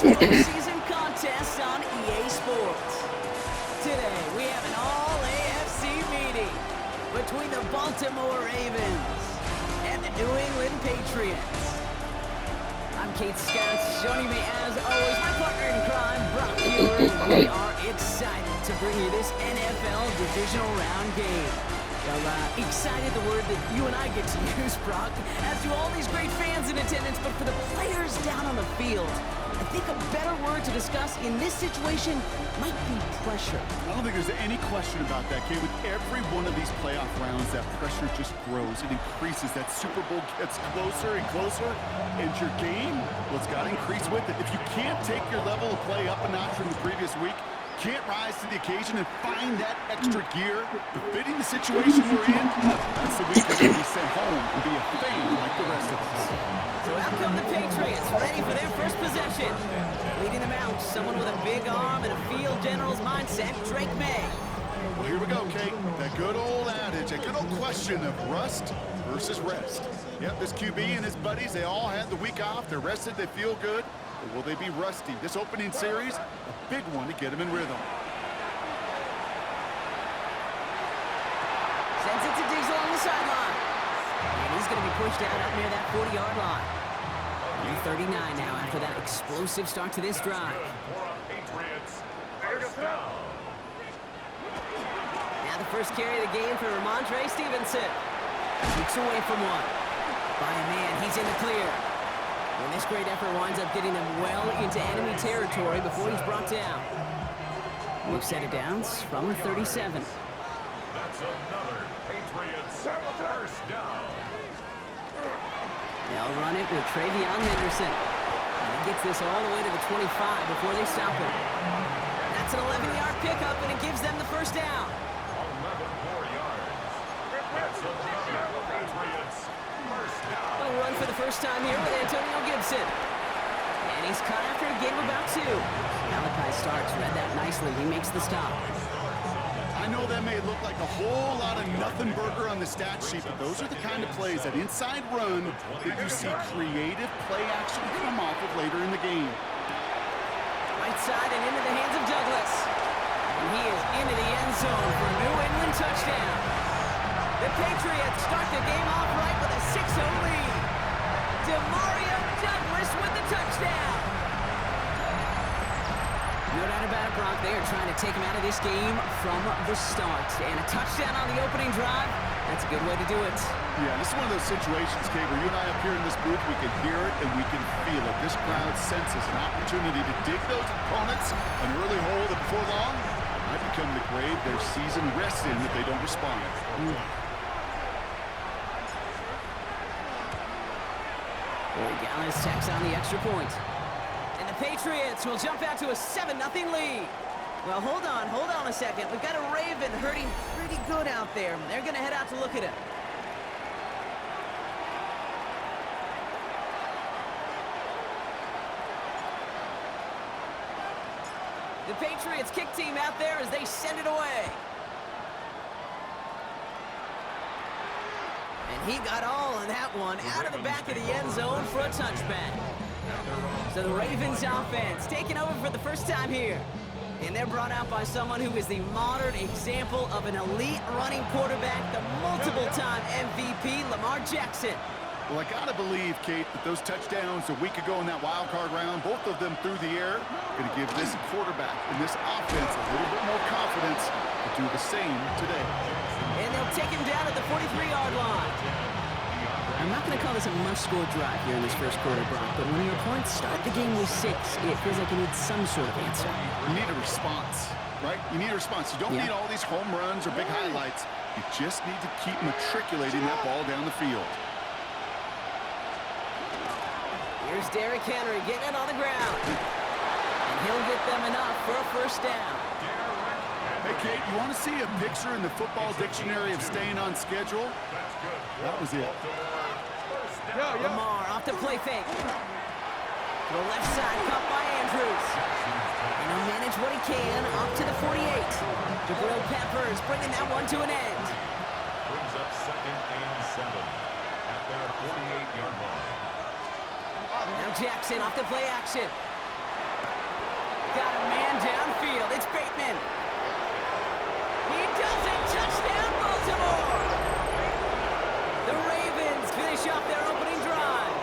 postseason contest on EA Sports. Today, we have an all-AFC meeting between the Baltimore Ravens and the New England Patriots. I'm Kate Scott. Joining me, as always, my partner in crime, Brock Ewers. We are excited to bring you this NFL Divisional Round game. Well, excited, the word that you and I get to use, Brock, as do all these great fans in attendance, but for the players down on the field, I think a better word to discuss in this situation might be pressure. I don't think there's any question about that, Kate. With every one of these playoff rounds, that pressure just grows. It increases. That Super Bowl gets closer and closer, and your game, well, it's got to increase with it. If you can't take your level of play up a notch from the previous week, can't rise to the occasion and find that extra gear befitting the situation we're in, that's the week you're going to be sent home and be a fan like the rest of us. So out come the Patriots, ready for their first possession. Leading them out, someone with a big arm and a field general's mindset, Drake May. Well, here we go, Kate. That good old adage, that good old question of rust versus rest. Yep, this QB and his buddies, they all had the week off. They're rested, they feel good. Or will they be rusty? This opening series, a big one to get them in rhythm. Sends it to Diggs along the sideline. And he's going to be pushed out up near that 40-yard line. New 39 now after that explosive start to this drive. Now the first carry of the game for Ramondre Stevenson. Shoots away from one. By a man, he's in the clear. And this great effort winds up getting them well into enemy territory before he's brought down. We'll set it down from the 37. That's another Patriots first down. They'll run it with Travion Henderson. And he gets this all the way to the 25 before they stop him. That's an 11-yard pickup, and it gives them the first down. 11 more yards. That's another Patriots first down. A run for the first time here with Antonio Gibson. And he's cut after a gain of about 2. Malachi Starks read that nicely. He makes the stop. I know that may look like a whole lot of nothing burger on the stat sheet, but those are the kind of plays, that inside run, that you see creative play action come off of later in the game. Right side and into the hands of Douglas. And he is into the end zone for a New England touchdown. The Patriots start the game off right with a 6-0 lead. Demario Douglas with the touchdown. No doubt about it, Brock. They are trying to take him out of this game from the start. And a touchdown on the opening drive, that's a good way to do it. Yeah, this is one of those situations, Kate, where you and I up here in this booth, we can hear it and we can feel it. This crowd senses an opportunity to dig those opponents an early hole that before long might become the grave their season rests in if they don't respond. Gallis tacks on the extra point. And the Patriots will jump out to a 7-0 lead. Well, hold on a second. We've got a Raven hurting pretty good out there. They're going to head out to look at him. The Patriots kick team out there as they send it away. And he got all of that one out of the back of the end zone for a touchback. So the Ravens offense taking over for the first time here. And they're brought out by someone who is the modern example of an elite running quarterback, the multiple-time MVP, Lamar Jackson. Well, I got to believe, Kate, that those touchdowns a week ago in that wild card round, both of them through the air, going to give this quarterback and this offense a little bit more confidence to do the same today. And they'll take him down at the 43-yard line. I'm not going to call this a must-score drive here in this first quarter, Brock, but when your opponents start the game with 6, it feels like you need some sort of answer. You need a response, right? You need a response. You don't need all these home runs or big highlights. You just need to keep matriculating that ball down the field. Here's Derrick Henry getting it on the ground. And he'll get them enough for a first down. Hey, Kate, you want to see a picture in the football dictionary of staying on schedule? That was it. Lamar off the play fake. To the left side, caught by Andrews. And he'll manage what he can up to the 48. Jabril Peppers bringing that one to an end. Brings up 2nd and 7 at their 48-yard line. Now Jackson off the play action. got a man downfield. It's Bateman. He does it. Touchdown, Baltimore. The Ravens finish off their opening drive.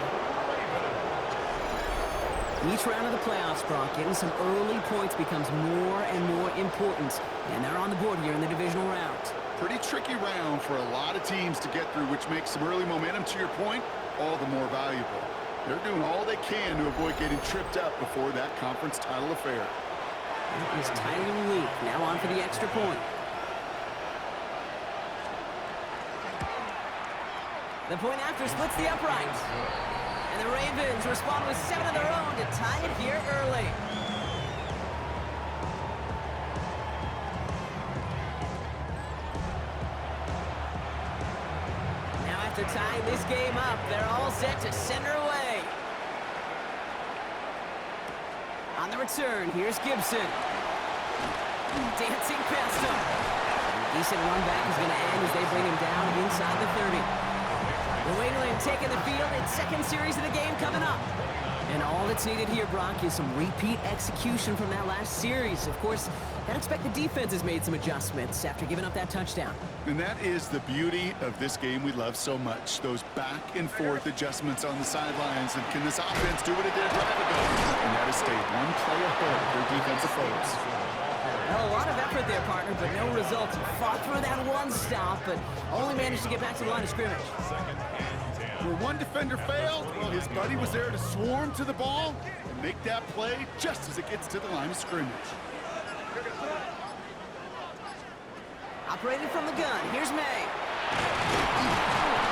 Each round of the playoffs, Brock, getting some early points becomes more and more important. And they're on the board here in the divisional round. Pretty tricky round for a lot of teams to get through, which makes some early momentum, to your point, all the more valuable. They're doing all they can to avoid getting tripped up before that conference title affair. It is Tyler Luke now on for the extra point. The point after splits the uprights. And the Ravens respond with 7 of their own to tie it here early. Now after tying this game up, they're all set to send her away. On the return, here's Gibson. Dancing past him. A decent run back is going to end as they bring him down inside the 30. New England taking the field. Its second series of the game coming up. And all that's needed here, Brock, is some repeat execution from that last series. Of course, I'd expect the defense has made some adjustments after giving up that touchdown. And that is the beauty of this game we love so much. Those back and forth adjustments on the sidelines. And can this offense do what it did a drive ago? And that has stayed one play ahead of their defensive foes. Well, a lot of effort there, partner, but no results. Fought through that one stop, but only managed to get back to the line of scrimmage. Where one defender failed, well, his buddy was there to swarm to the ball and make that play just as it gets to the line of scrimmage. Operating from the gun, here's May.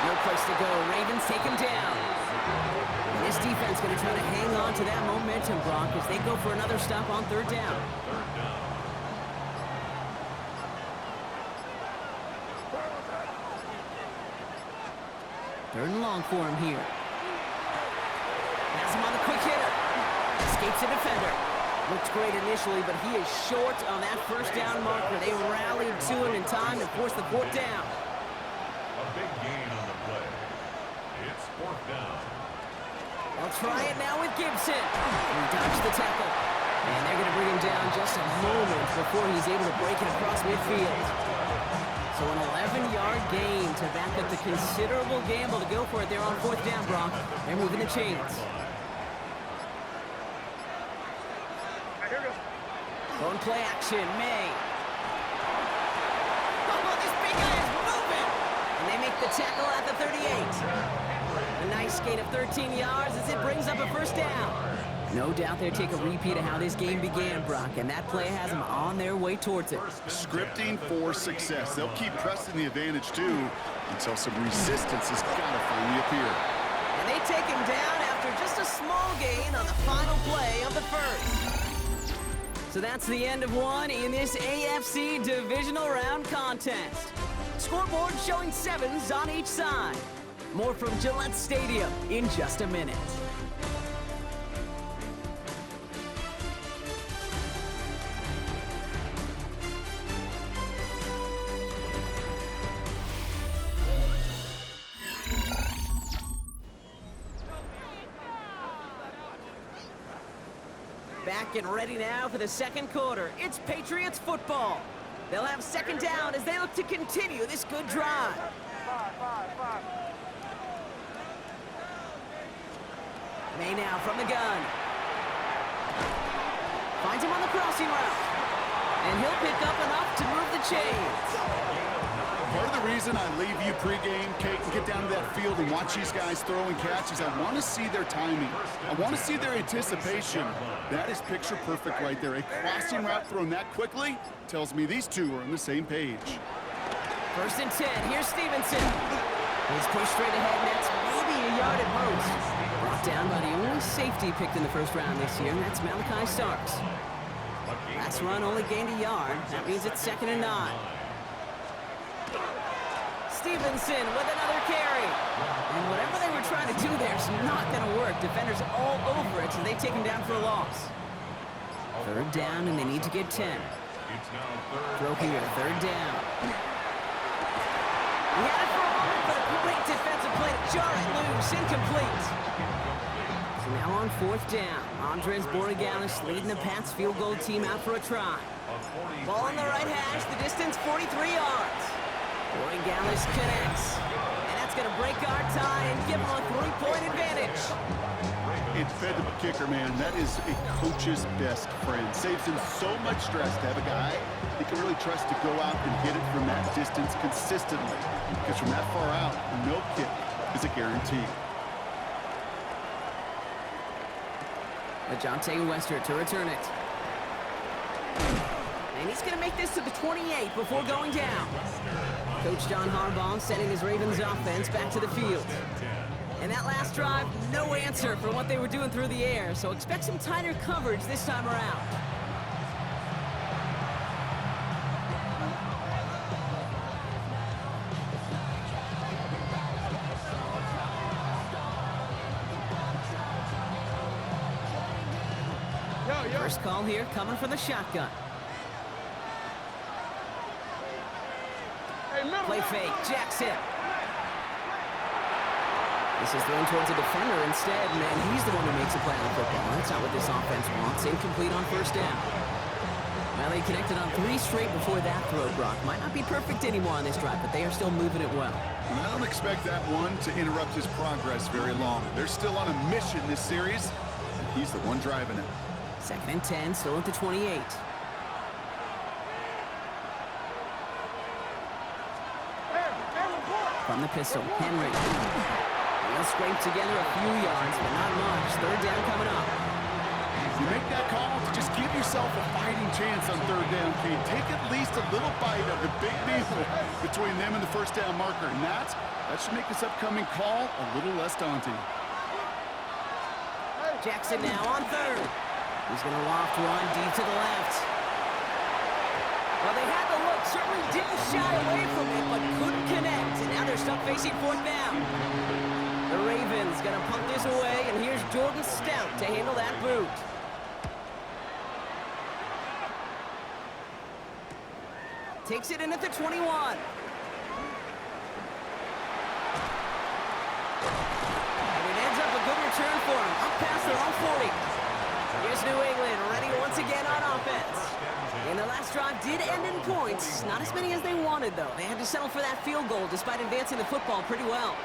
No place to go. Ravens take him down. And this defense going to try to hang on to that momentum, Brock, as they go for another stop on third down. Third and long for him here. Has him on the quick hitter. Escapes the defender. Looks great initially, but he is short on that first down marker. They rallied to him in time and forced the fourth down. A big gain on the play. It's fourth down. They'll try it now with Gibson. He dodged the tackle. And they're going to bring him down just a moment before he's able to break it across midfield. So an 11-yard gain to back up the considerable gamble to go for it there on fourth down, Brock. They're moving the chains. Going play action, May. Oh, this big guy is moving! And they make the tackle at the 38. A nice gain of 13 yards as it brings up a first down. No doubt they'll take a repeat of how this game began, Brock, and that play has them on their way towards it. Scripting for success. They'll keep pressing the advantage, too, until some resistance has got to finally appear. And they take him down after just a small gain on the final play of the first. So that's the end of one in this AFC Divisional Round contest. Scoreboard showing 7s on each side. More from Gillette Stadium in just a minute. Back and ready now for the second quarter. It's Patriots football. They'll have second down as they look to continue this good drive. May now from the gun. Finds him on the crossing route. And he'll pick up enough to move the chains. Part of the reason I leave you pregame, Kate, and get down to that field and watch these guys throw and catch is I want to see their timing. I want to see their anticipation. That is picture perfect right there. A crossing route thrown that quickly tells me these two are on the same page. First and 10. Here's Stevenson. He's pushed straight ahead, and that's maybe a yard at most. Brought down by the only safety picked in the first round this year, and that's Malachi Starks. Last run only gained a yard. That means it's 2nd and 9. Stevenson with another carry. And whatever they were trying to do there is not going to work. Defenders all over it, so they take him down for a loss. Third down, and they need to get 10. Throw here, third down. He had it for a moment, but a great defensive play to jar it loose. Incomplete. Now on 4th down, Andres Borregales leading the Pats field goal team out for a try. Ball on the right hash, the distance 43 yards. Borregales connects, and that's going to break our tie and give him a 3-point advantage. It's fed to the kicker, man. That is a coach's best friend. Saves him so much stress to have a guy he can really trust to go out and hit it from that distance consistently. Because from that far out, no kick is a guarantee. Ajante Wester to return it. And he's going to make this to the 28 before going down. Coach John Harbaugh sending his Ravens offense back to the field. And that last drive, no answer for what they were doing through the air, so expect some tighter coverage this time around. First call here coming from the shotgun. Play fake, Jackson. This is thrown towards a defender instead, and he's the one who makes a play on football. That's not what this offense wants. Incomplete on 1st down. Well, they connected on 3 straight before that throw, Brock. Might not be perfect anymore on this drive, but they are still moving it well. And I don't expect that one to interrupt his progress very long. They're still on a mission this series, and he's the one driving it. 2nd and 10, still at the 28. From the pistol, Henry. They'll scrape together a few yards, but not much. 3rd down coming up. You make that call to just give yourself a fighting chance on 3rd down, Kane. Take at least a little bite of the big deal between them and the 1st down marker, and that should make this upcoming call a little less daunting. Jackson now on 3rd. He's going to loft one deep to the left. Well, they had the look, certainly didn't shy away from it, but couldn't connect, and now they're stuck facing 4th down. The Ravens going to punt this away, and here's Jordan Stout to handle that boot. Takes it in at the 21. And it ends up a good return for him, up past their own 40. Here's New England, ready once again on offense. And the last drive did end in points. Not as many as they wanted, though. They had to settle for that field goal despite advancing the football pretty well.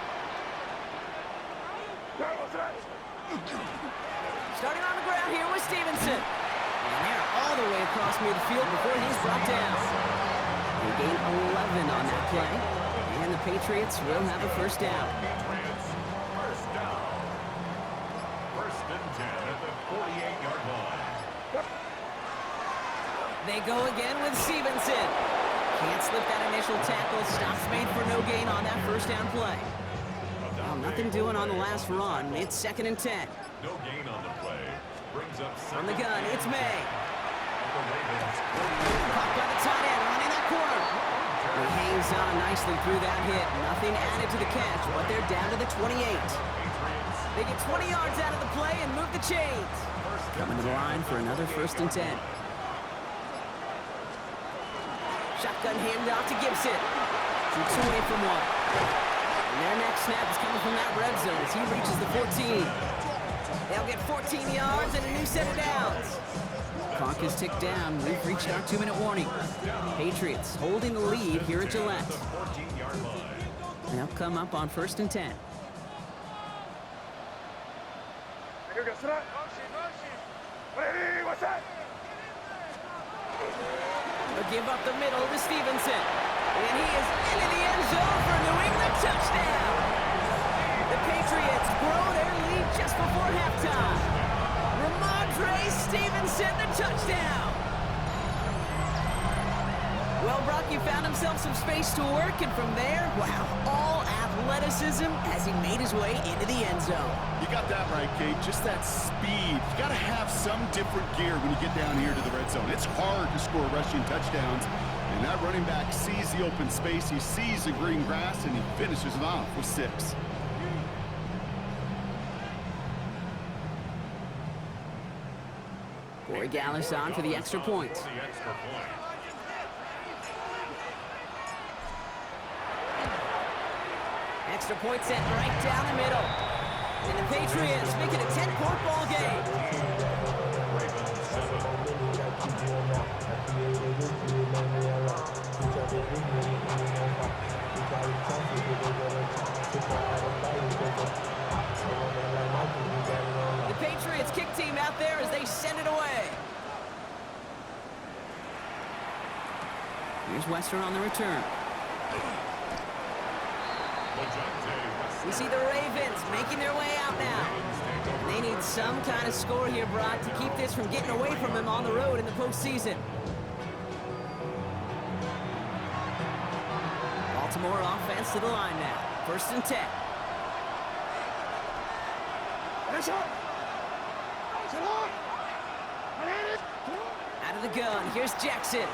Starting on the ground here with Stevenson. And they're all the way across midfield before he's brought down. They gain 11 on that play. And the Patriots will have a 1st down. Patriots, 1st down. 1st and 10 at the 48-yard line. They go again with Stevenson. Can't slip that initial tackle. Stops made for no gain on that 1st down play. Well, nothing doing on the last run. It's 2nd and 10. No gain on the play. Brings up On the gun, it's May. the Ravens. Caught by the tight end, running that corner. He hangs on nicely through that hit. Nothing added to the catch, but they're down to the 28. They get 20 yards out of the play and move the chains. Coming to the line for another 1st and 10. Shotgun handoff to Gibson. Keeps away from one. And their next snap is coming from that red zone as he reaches the 14. They'll get 14 yards and a new set of downs. Clock is ticked down. We've reached our 2-minute warning. Patriots holding the lead here at Gillette. They'll come up on 1st and 10. They'll give up the middle to Stevenson. And he is into the end zone for a New England touchdown. The Patriots grow their lead just before halftime. Ramondre Stevenson, the touchdown. Well, Brock, he found himself some space to work, and from there, wow, all athleticism as he made his way into the end zone. You got that right, Kate. Just that speed. You got to have some different gear when you get down here to the red zone. It's hard to score rushing touchdowns, and that running back sees the open space, he sees the green grass, and he finishes it off with 6. Borregales on for the extra point. Extra point set right down the middle. And the Patriots make it a 10-point ball game. Ravens 7. The Patriots kick team out there as they send it away. Here's Western on the return. We see the Ravens making their way out now. They need some kind of score here, Brock, to keep this from getting away from them on the road in the postseason. Baltimore offense to the line now. 1st and 10. Out of the gun, here's Jackson.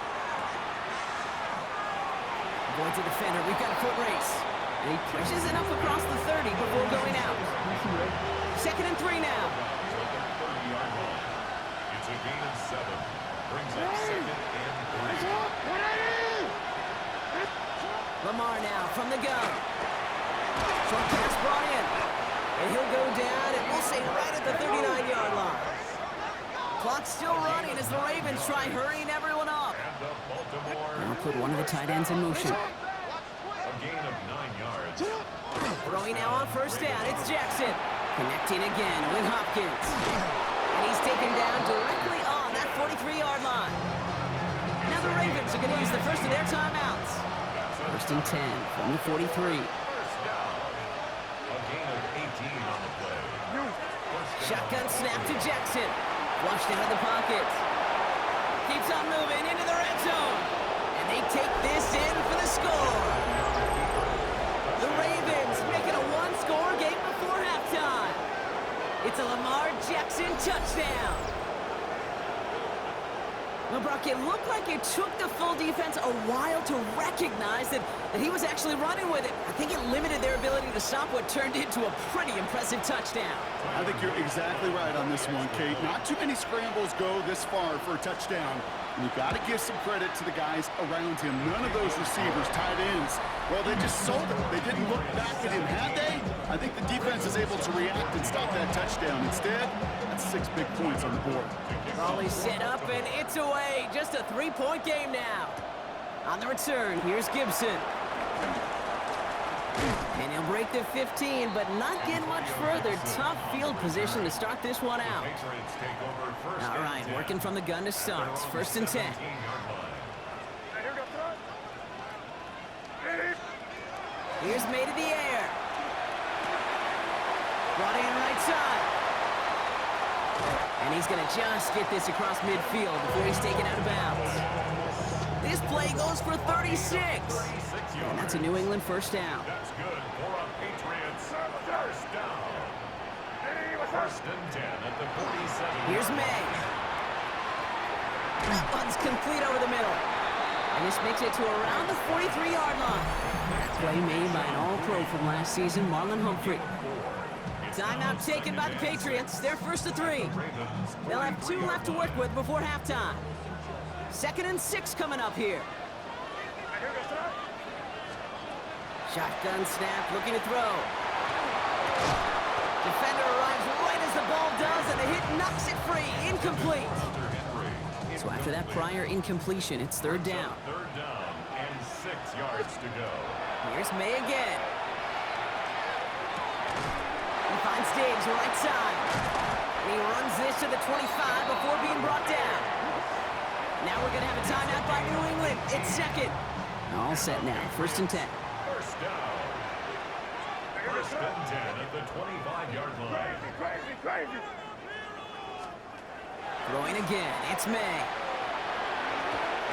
Avoids a defender, we've got a foot race. And he pushes it up across the 30 before going out. 2nd and 3 now. It's a gain of 7. Brings up 2nd and 3. Lamar now from the gun. Short pass brought in. And he'll go down, and we'll say right at the 39-yard line. Clock's still running as the Ravens try hurrying everyone up. Now put one of the tight ends in motion. A gain of 9 yards. Throwing now on 1st down, it's Jackson. Connecting again with Hopkins. And he's taken down directly on that 43-yard line. Now the Ravens are going to use the first of their timeouts. 1st and 10 from the 43. First down. A gain of 18 on the play. Shotgun snap to Jackson. Flushed out of the pocket. Keeps on moving into the red zone. And they take this in for the score. The Ravens make it a one-score game before halftime. It's a Lamar Jackson touchdown. Well, Brock, it looked like it took the full defense a while to recognize that he was actually running with it. I think it limited their ability to stop what turned into a pretty impressive touchdown. I think you're exactly right on this one, Kate. Not too many scrambles go this far for a touchdown. And you've got to give some credit to the guys around him. None of those receivers, tight ends, well, they just sold it. They didn't look back at him, had they? I think the defense is able to react and stop that touchdown. Instead, that's 6 big points on the board. Always set up, and it's away. Just a 3-point game now. On the return, here's Gibson. And he'll break the 15, but not get much further. Tough field position to start this one out. All right, working from the gun to start. 1st and 10. Here's made to the air. Brought in right side. And he's going to just get this across midfield before he's taken out of bounds. This play goes for 36. And that's a New England 1st down. That's good for a Patriots 1st down. 1st and 10 at the 47. Here's May. That one's complete over the middle. And this makes it to around the 43-yard line. Play made by an all-pro from last season, Marlon Humphrey. Timeout taken by the Patriots. They're 1st to 3. They'll have 2 left to work with before halftime. 2nd and 6 coming up here. Shotgun snap, looking to throw. Defender arrives right as the ball does, and the hit knocks it free. Incomplete. So after that prior incompletion, it's 3rd down. 3rd down and 6 yards to go. Here's May again. He finds Diggs right side. And he runs this to the 25 before being brought down. Now we're going to have a timeout by New England. It's 2nd. All set now. 1st and 10. 1st down. 1st and 10 at the 25-yard line. Throwing again. It's May.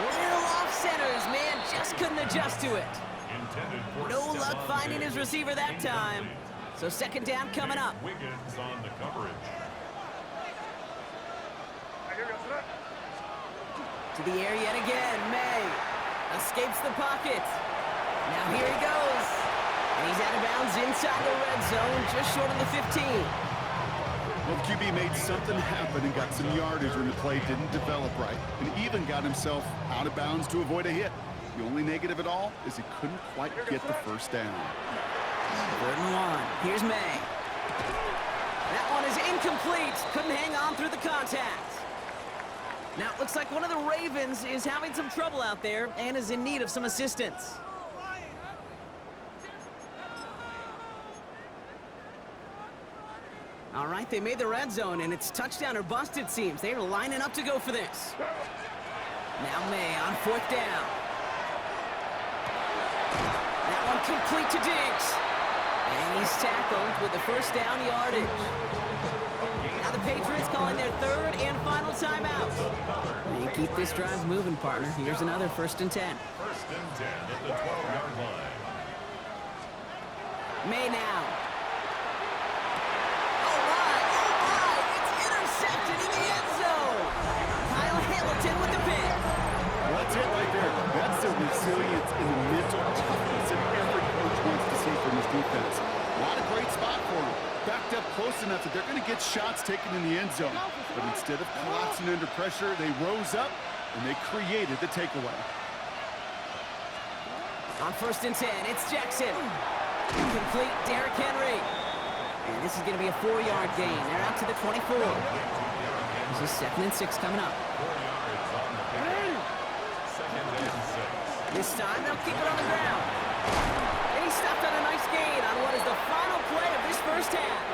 Little off centers. Man just couldn't adjust to it. Intended for No luck finding his receiver that time. So 2nd down coming up. Wiggins on the coverage. To the air yet again. May escapes the pocket. Now here he goes. And he's out of bounds inside the red zone, just short of the 15. Well, the QB made something happen and got some yardage when the play didn't develop right, and even got himself out of bounds to avoid a hit. The only negative at all is he couldn't quite get the 1st down. 3rd and 1. Here's May. That one is incomplete. Couldn't hang on through the contact. Now, it looks like one of the Ravens is having some trouble out there and is in need of some assistance. All right, they made the red zone, and it's touchdown or bust, it seems. They are lining up to go for this. Now May on 4th down. That one complete to Diggs. And he's tackled with the first down yardage. Now the Patriots calling their 3rd and final timeout. They keep this drive moving, partner. Here's another 1st and 10. 1st and 10 at the 12-yard line. May now. Oh my, it's intercepted in the end zone. Kyle Hamilton with the pick. That's it right there. That's the resilience and the mental toughness that every coach wants to see from his defense. Not a great spot for him. Backed up close enough that they're going to get shots taken in the end zone. But instead of collapsing under pressure, they rose up and they created the takeaway. On 1st and 10, it's Jackson. Complete, Derrick Henry. And this is going to be a 4-yard gain. They're out to the 24. This is 2nd and 6 coming up. 4 yards on the play. 2nd and 6. This time, they'll keep it on the ground. And he stopped on a nice gain on what is the final play of this first half.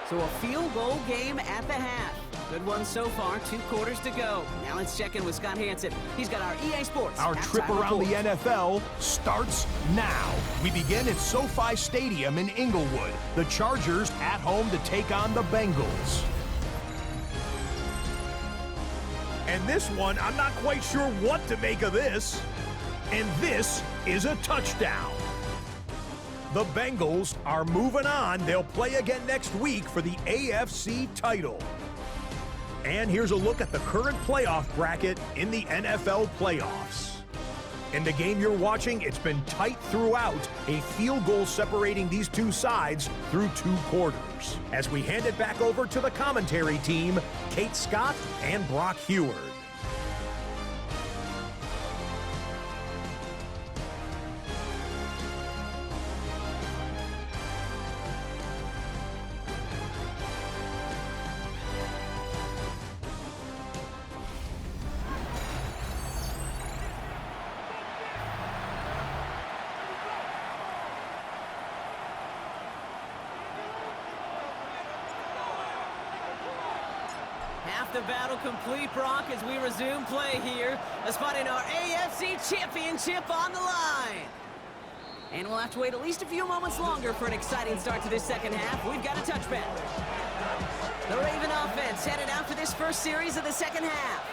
So a field goal game at the half. Good one so far, 2 quarters to go. Now let's check in with Scott Hansen. He's got our EA Sports. Our trip around the NFL starts now. We begin at SoFi Stadium in Inglewood. The Chargers at home to take on the Bengals. And this one, I'm not quite sure what to make of this. And this is a touchdown. The Bengals are moving on. They'll play again next week for the AFC title. And here's a look at the current playoff bracket in the NFL playoffs. In the game you're watching, it's been tight throughout, a field goal separating these two sides through 2 quarters. As we hand it back over to the commentary team, Kate Scott and Brock Heward. Half the battle complete, Brock, as we resume play here. A spot in our AFC Championship on the line. And we'll have to wait at least a few moments longer for an exciting start to this second half. We've got a touchback. The Raven offense headed out for this first series of the second half.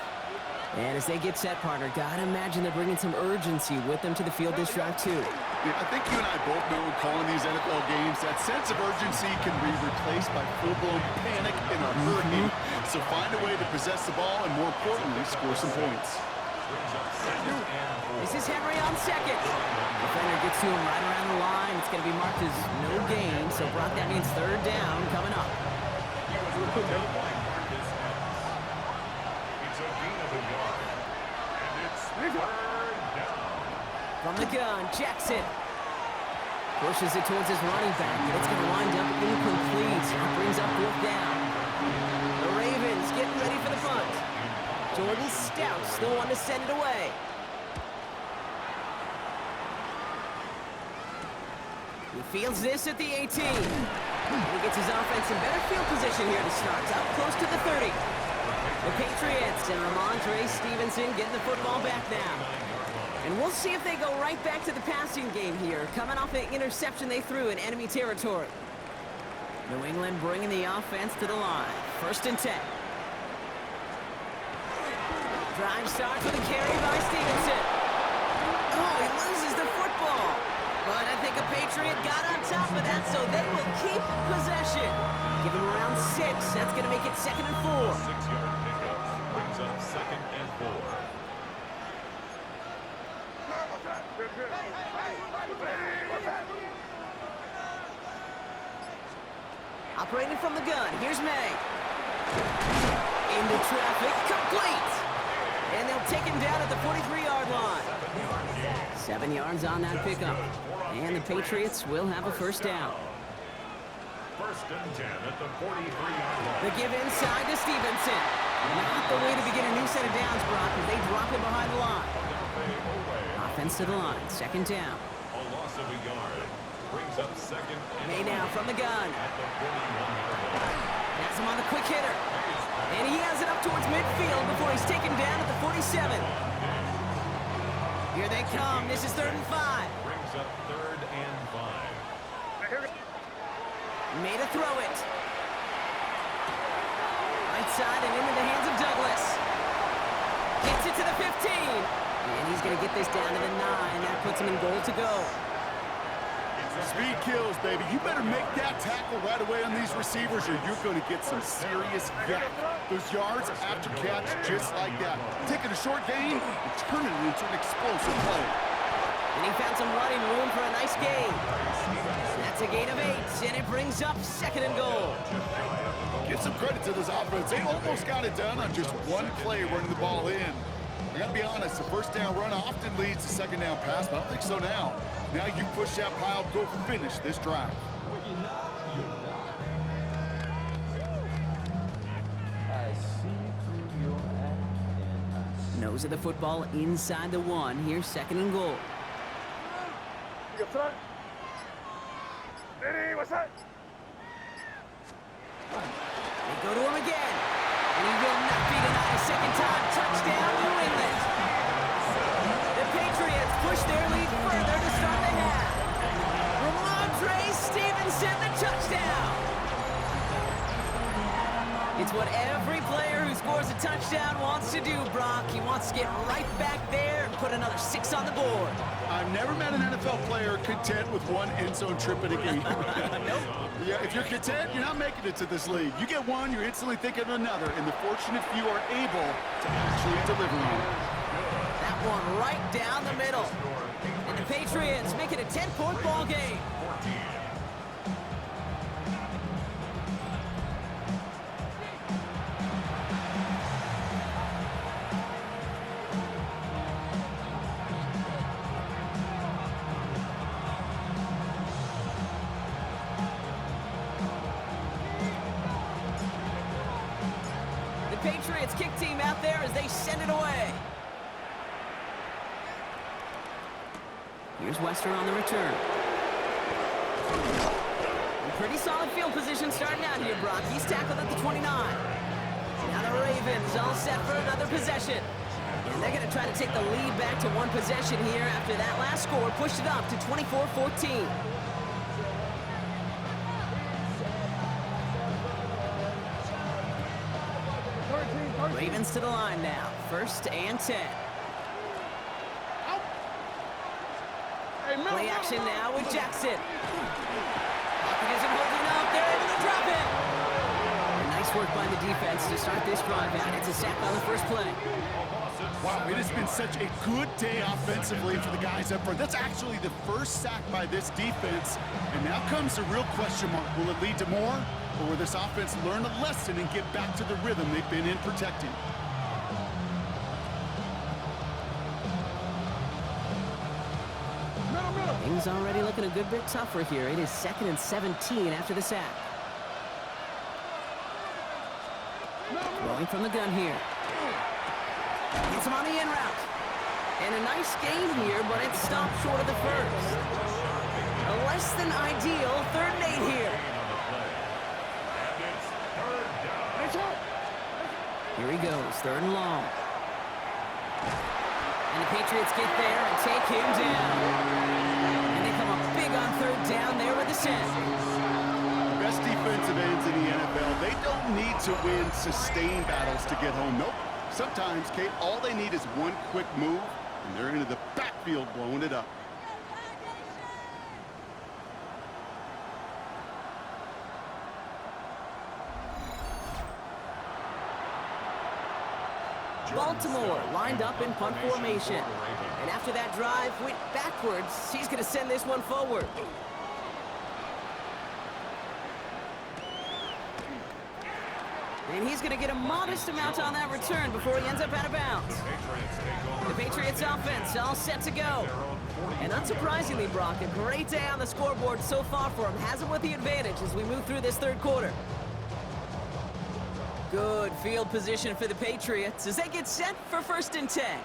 And as they get set, partner, gotta imagine they're bringing some urgency with them to the field this drive, too. Yeah, I think you and I both know when calling these NFL games, that sense of urgency can be replaced by full-blown panic in a hurricane. So find a way to possess the ball and, more importantly, score some points. This is Henry on 2nd. Defender gets to him right around the line. It's going to be marked as no gain. So, Brock, that means 3rd down coming up. From the gun, Jackson pushes it towards his running back. It's going to wind up incomplete. That brings up 4th down. The Ravens getting ready for the punt. Jordan Stout's the one to send it away. He fields this at the 18. He gets his offense in better field position here to start. Up close to the 30. The Patriots and Ramondre Stevenson getting the football back now. And we'll see if they go right back to the passing game here, coming off the interception they threw in enemy territory. New England bringing the offense to the line. 1st and 10. Drive starts with a carry by Stevenson. Oh, he loses the football. But I think a Patriot got on top of that, so they will keep possession. Give him around 6. That's going to make it 2nd and 4. 6-yard pickup brings up 2nd and 4. Operating from the gun, here's May. Into traffic, complete. And they'll take him down at the 43-yard line. 7 yards on that pickup. And the Patriots will have a 1st down. First and 10 at the 43-yard line. The give inside to Stevenson. Not the way to begin a new set of downs, Brock, as they drop it behind the line. Offense to the line, second down. A loss of a yard. Brings up second. May now from the gun. At the 41-yard line. That's him on the quick hitter. And he has it up towards midfield before he's taken down at the 47. Here they come. This is 3rd and 5. Brings up 3rd and 5. Made a throw it. Right side and into the hands of Douglas. Gets it to the 15. And he's going to get this down to the 9. That puts him in goal to go. Speed kills, baby. You better make that tackle right away on these receivers or you're going to get some serious yak. Those yards after catch just like that. Taking a short gain and turning it into an explosive play. And he found some running room for a nice gain. That's a gain of 8, and it brings up 2nd and goal. Give some credit to this offense. They almost got it done on just one play running the ball in. I got to be honest, the first down run often leads to second down pass, but I don't think so now. Now you push that pile, go finish this drive. Nose of the football inside the 1. Here's 2nd and goal. They go to him again. And he will not be denied a second time. Touchdown, New England. The Patriots push their lead further to start the half. Ramondre Stevenson, the touchdown. It's what every player who scores a touchdown wants to do, Brock. He wants to get right back there and put another 6 on the board. I've never met an NFL player content with one end zone trip in a game. Nope. Yeah, if you're content, you're not making it to this league. You get one, you're instantly thinking of another, and the fortunate few are able to actually deliver on it. That one right down the middle. And the Patriots make it a 10-point ball game. 14. Patriots kick team out there as they send it away. Here's Wester on the return. Pretty solid field position starting out here, Brock. He's tackled at the 29. Now the Ravens all set for another possession. And they're going to try to take the lead back to 1 possession here after that last score pushed it up to 24-14. Ravens to the line now. 1st and 10. Play action now with Jackson. Pocket isn't holding up. They're able to drop it. And nice work by the defense to start this drive out. It's a sack on the first play. Wow, it has been such a good day offensively for the guys up front. That's actually the first sack by this defense. And now comes the real question mark. Will it lead to more? Or will this offense learn a lesson and get back to the rhythm they've been in protecting? Things already looking a good bit tougher here. It is 2nd and 17 after the sack. Throwing from the gun here. Gets him on the in route. And a nice gain here, but it stopped short of the first. A less than ideal 3rd and 8 here. Here he goes, 3rd and long. And the Patriots get there and take him down. And they come up big on 3rd down there with the sack. Best defensive ends in the NFL, they don't need to win sustained battles to get home. Nope. Sometimes, Kate, all they need is one quick move, and they're into the backfield blowing it up. Baltimore lined up in punt formation. And after that drive went backwards, he's going to send this one forward. And he's going to get a modest amount on that return before he ends up out of bounds. The Patriots offense all set to go. And unsurprisingly, Brock, a great day on the scoreboard so far for him. Has him with the advantage as we move through this third quarter. Good field position for the Patriots as they get set for 1st and 10.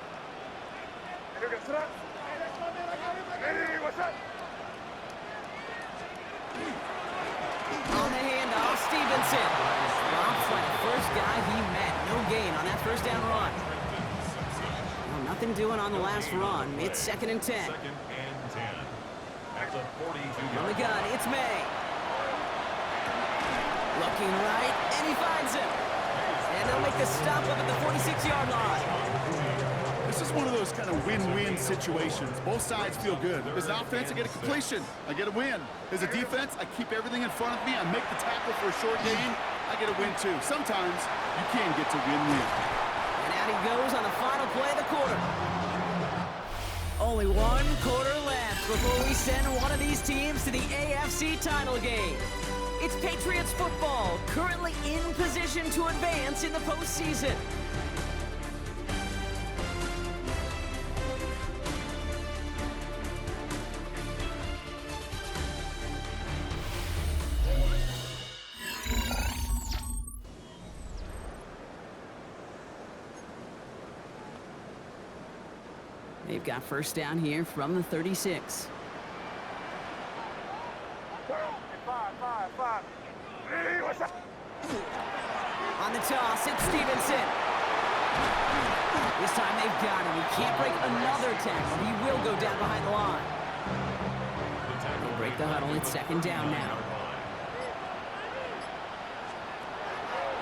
On the handoff, Stevenson. Drops like the first guy he met. No gain on that first down run. Well, nothing doing on the last run. It's 2nd and 10. On the gun, it's May. Looking right, and he finds him. And they'll make the stop up at the 46-yard line. This is one of those kind of win-win situations. Both sides feel good. As an offense, I get a completion. I get a win. As a defense, I keep everything in front of me. I make the tackle for a short gain. I get a win, too. Sometimes you can get to win-win. And out he goes on the final play of the quarter. Only 1 quarter left before we send one of these teams to the AFC title game. It's Patriots football, currently in position to advance in the postseason. They've got 1st down here from the 36. On the toss, it's Stevenson. This time they've got him. He can't break another tackle. He will go down behind the line. They'll break the huddle. It's 2nd down now.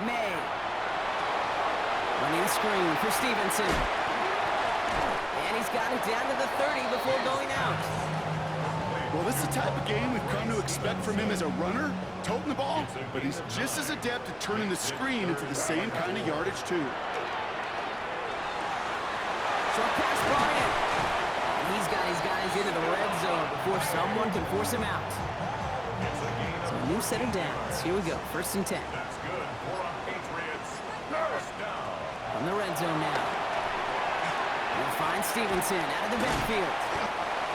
May. Running a screen for Stevenson. And he's got it down to the 30 before going out. Well, this is the type of game we've come to expect from him as a runner, toting the ball, but he's just as adept at turning the screen into the same kind of yardage, too. Short pass brought in. And he's got his guys into the red zone before someone can force him out. So a new set of downs. Here we go, 1st and 10. From the red zone now. We'll find Stevenson out of the backfield.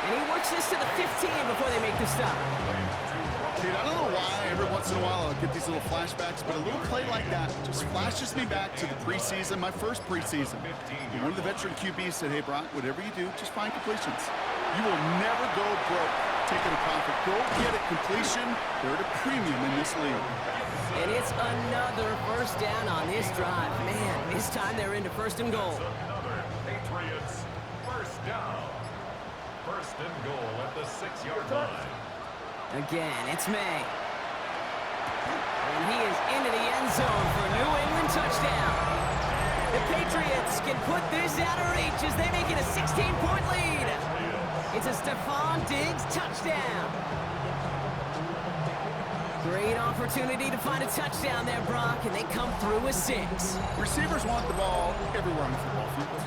And he works this to the 15 before they make the stop. Dude, I don't know why every once in a while I'll get these little flashbacks, but a little play like that just flashes me back to the preseason, my first preseason. And one of the veteran QBs said, hey, Brock, whatever you do, just find completions. You will never go broke taking a profit. Go get a completion. They're at a premium in this league. And it's another 1st down on this drive. Man, this time they're into 1st and goal. Another Patriots 1st down. 1st and goal at the 6-yard line. Again, it's May. And he is into the end zone for a New England touchdown. The Patriots can put this out of reach as they make it a 16-point lead. It's a Stephon Diggs touchdown. Great opportunity to find a touchdown there, Brock, and they come through with 6. Receivers want the ball everywhere on the football field.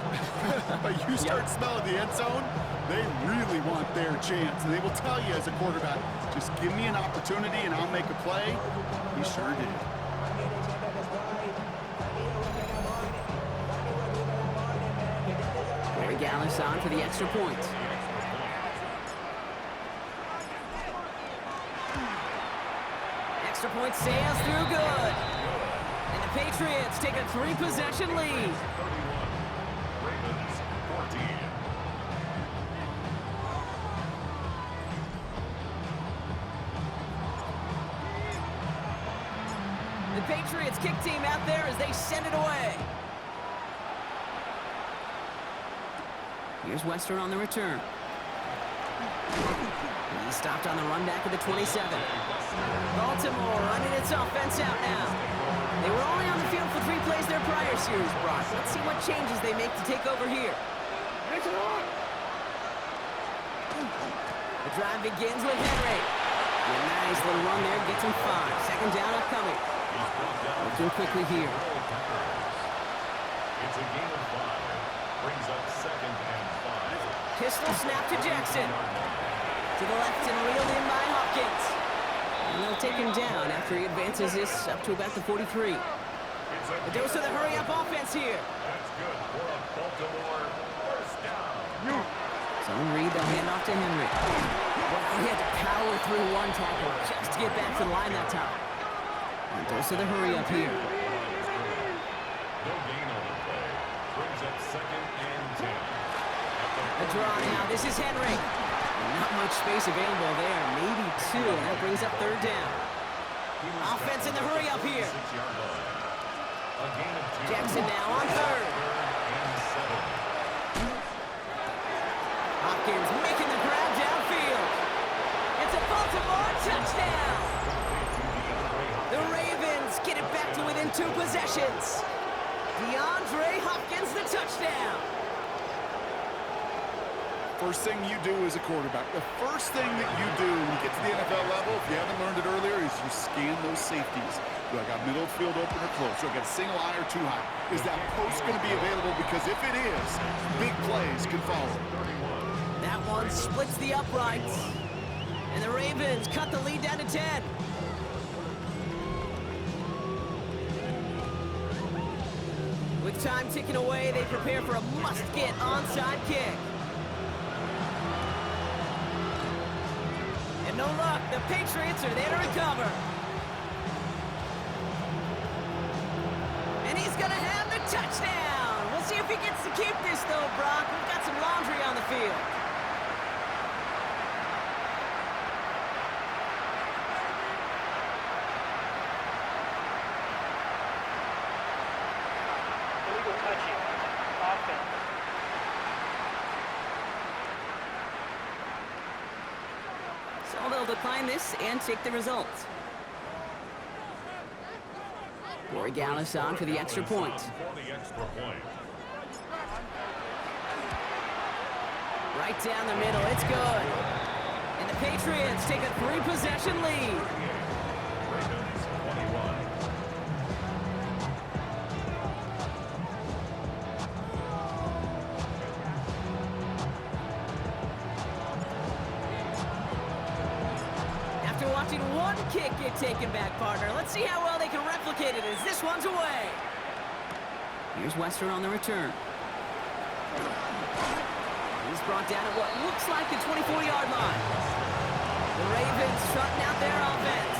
But you start smelling the end zone, they really want their chance. And they will tell you as a quarterback, just give me an opportunity and I'll make a play. He sure did. Barry Gallis on for the extra point. Extra point sails through good. And the Patriots take a 3-possession lead. 31. Ravens 14. The Patriots kick team out there as they send it away. Here's Wester on the return. He stopped on the run back at the 27. Baltimore running its offense out now. They were only on the field for 3 plays their prior series, Brock. Let's see what changes they make to take over here. The drive begins with Henry. A nice little run there, gets him 5. 2nd down upcoming. Looking quickly here. It's a gain of 5. Brings up 2nd and 5. Pistol snap to Jackson. To the left and reeled in by Hopkins. And they'll take him down after he advances this up to about the 43. A dose of the hurry-up offense here. That's good for a Baltimore first down. Zone read, they'll hand off to Henry. Well, he had to power through one tackle just to get back to the line that time. A dose of the hurry-up here. No gain on the play. Brings up second and 10. A draw now. This is Henry. Not much space available there. Maybe two, and that brings up third down. Offense in the hurry-up here. 6-yard line. A gain of 2. Jackson now on third. And 7. Hopkins making the grab downfield. It's a Baltimore touchdown. The Ravens get it back to within 2 possessions. DeAndre Hopkins, the touchdown. First thing you do as a quarterback, the first thing that you do when you get to the NFL level, if you haven't learned it earlier, is you scan those safeties. Do I got middle field open or close? Do I got a single eye or too high? Is that post going to be available? Because if it is, big plays can follow. That one splits the uprights. And the Ravens cut the lead down to 10. With time ticking away, they prepare for a must-get onside kick. And no luck, the Patriots are there to recover. And he's going to have the touchdown. We'll see if he gets to keep this, though, Brock. We've got some laundry on the field. So they'll decline this and take the result. Corey Gallis on for the extra point. Right down the middle, it's good. And the Patriots take a 3-possession lead. Ravens 21. After watching one kick get taken back, partner, let's see how well they can replicate it as this one's away. Here's Wester on the return. He's brought down at what looks like the 24-yard line. The Ravens trotting out their offense.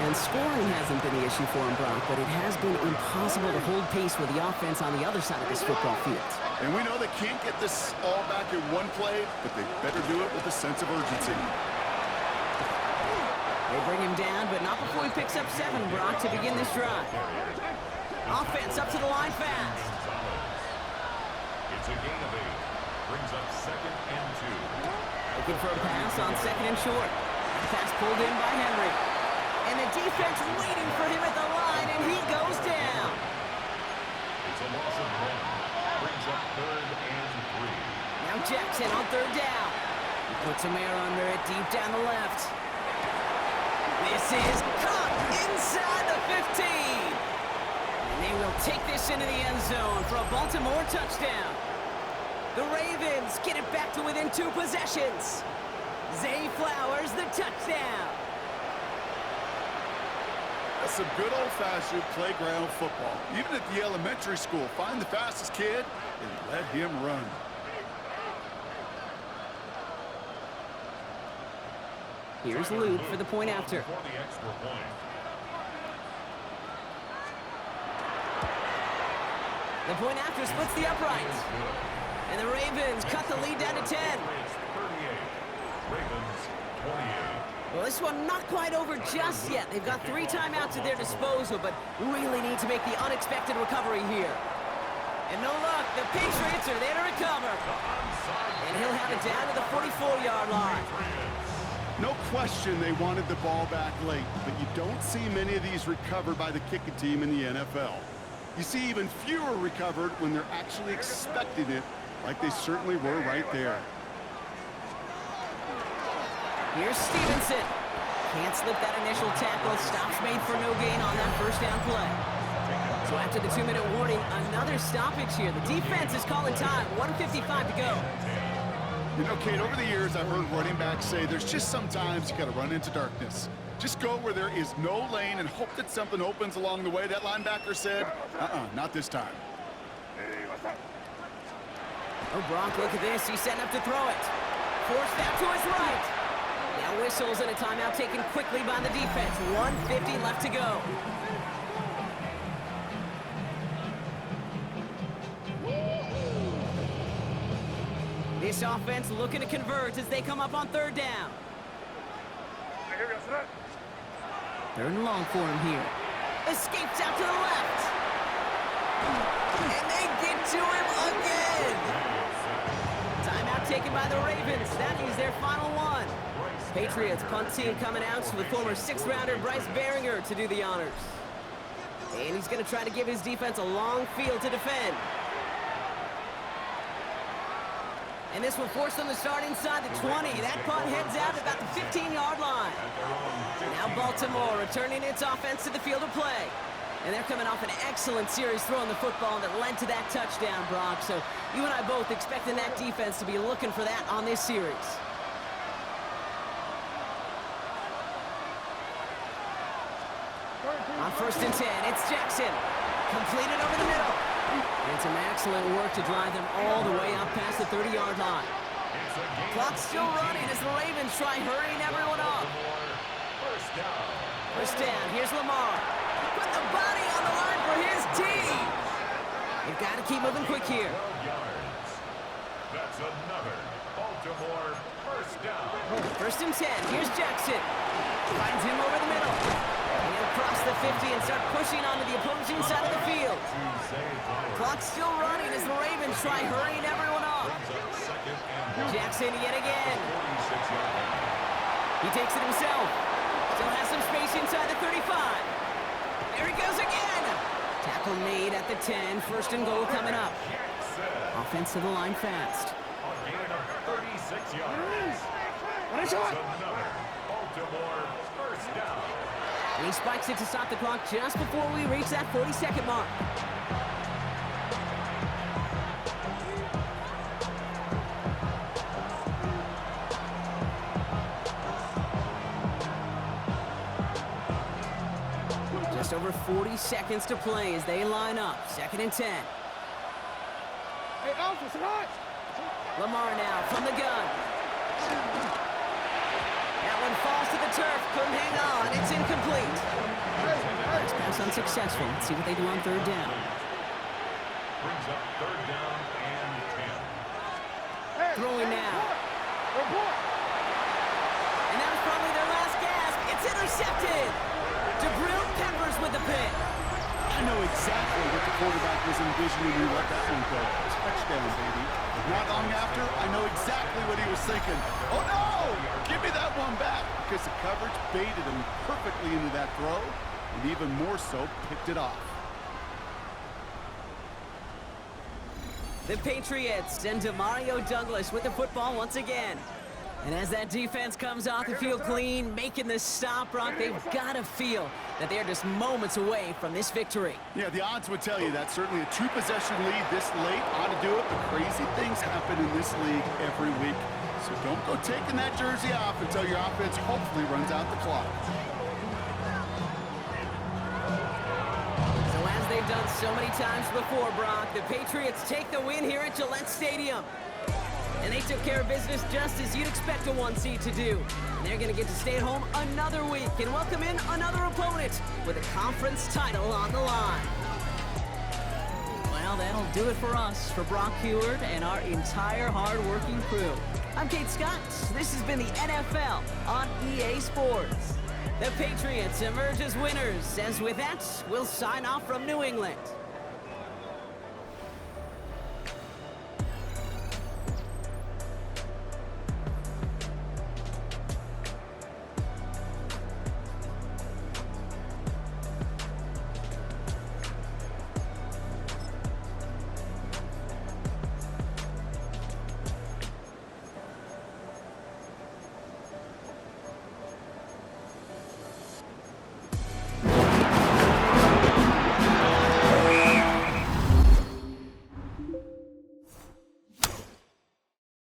And scoring hasn't been the issue for him, Brock, but it has been impossible to hold pace with the offense on the other side of this football field. And we know they can't get this all back in one play, but they better do it with a sense of urgency. They bring him down, but not before he picks up 7, Brock, to begin this drive. Offense up to the line fast. It's a gain of 8. Brings up second and 2. Looking for a pass on second and short. Pass pulled in by Henry. And the defense waiting for him at the line, and he goes down. It's a loss of 1. Brings up third and 3. Now Jackson on third down. He puts some air under it deep down the left. This is caught inside the 15. And they will take this into the end zone for a Baltimore touchdown. The Ravens get it back to within 2 possessions. Zay Flowers, the touchdown. That's some good old-fashioned playground football. Even at the elementary school, find the fastest kid and let him run. Here's Luke for the point after. For the extra point. The point after splits the uprights. And the Ravens cut the lead down to 10. 38. Ravens 28. Well, this one not quite over just yet. They've got 3 timeouts at their disposal, but really need to make the unexpected recovery here. And no luck, the Patriots are there to recover. And he'll have it down to the 44-yard line. No question they wanted the ball back late, but you don't see many of these recovered by the kicking team in the NFL. You see even fewer recovered when they're actually expecting it, like they certainly were right there. Here's Stevenson. Can't slip that initial tackle. Stops made for no gain on that first down play. So after the 2-minute warning, another stoppage here. The defense is calling time. 1:55 to go. You know, Kate, over the years, I've heard running backs say there's just sometimes you got to run into darkness. Just go where there is no lane and hope that something opens along the way. That linebacker said, not this time. Oh, Brock, look at this. He's setting up to throw it. Forced out to his right. Now whistles and a timeout taken quickly by the defense. 1:50 left to go. This offense looking to convert as they come up on 3rd down. 3rd and long for him here. Escapes out to the left. And they get to him again. Timeout taken by the Ravens. That is their final one. Patriots punt team coming out with former 6th-rounder Bryce Baringer to do the honors. And he's going to try to give his defense a long field to defend. And this will force them to start inside the 20. That punt heads out about the 15-yard line. Now Baltimore returning its offense to the field of play. And they're coming off an excellent series throwing the football that led to that touchdown, Brock. So you and I both expecting that defense to be looking for that on this series. On 1st and 10, it's Jackson. Completed over the middle. And some excellent work to drive them all the way up past the 30-yard line. Clock's still running as the Ravens try hurrying everyone up. First down, here's Lamar. Put the body on the line for his team. They've got to keep moving quick here. That's another Baltimore first down. 1st and 10, here's Jackson. Finds him over the middle. And he'll cross the 50 and start pushing onto the opposing side of the field. Clock's still running as the Ravens try hurrying everyone up. Jackson yet again. He takes it himself. Still has some space inside the 35. There he goes again. Tackle made at the 10. 1st and goal coming up. Offense to the line fast. A gain of 36 yards. That's another Baltimore first down. And he spikes it to stop the clock just before we reach that 40-second mark. Just over 40 seconds to play as they line up. 2nd and 10. Hey, Alpha, hot. Lamar now from the gun. That one falls to the turf. Couldn't hang on. It's incomplete. Last pass unsuccessful. Let's see what they do on 3rd down. Brings up 3rd down and 10. Throwing now. And that was probably their last gasp. It's intercepted. DeBrill Peppers with the pick. I know exactly what the quarterback was envisioning when he let that one go. Touchdown, baby. Not long after, I know exactly what he was thinking. Oh, no! Give me that one back! Because the coverage baited him perfectly into that throw, and even more so, picked it off. The Patriots send Demario Douglas with the football once again. And as that defense comes off the field clean, making the stop, Brock, they've got to feel that they're just moments away from this victory. Yeah, the odds would tell you that. Certainly a 2-possession lead this late ought to do it, but crazy things happen in this league every week. So don't go taking that jersey off until your offense hopefully runs out the clock. So as they've done so many times before, Brock, the Patriots take the win here at Gillette Stadium. And they took care of business just as you'd expect a 1 seed to do. And they're going to get to stay at home another week and welcome in another opponent with a conference title on the line. Well, that'll do it for us, for Brock Heward and our entire hard-working crew. I'm Kate Scott. This has been the NFL on EA Sports. The Patriots emerge as winners, as with that, we'll sign off from New England.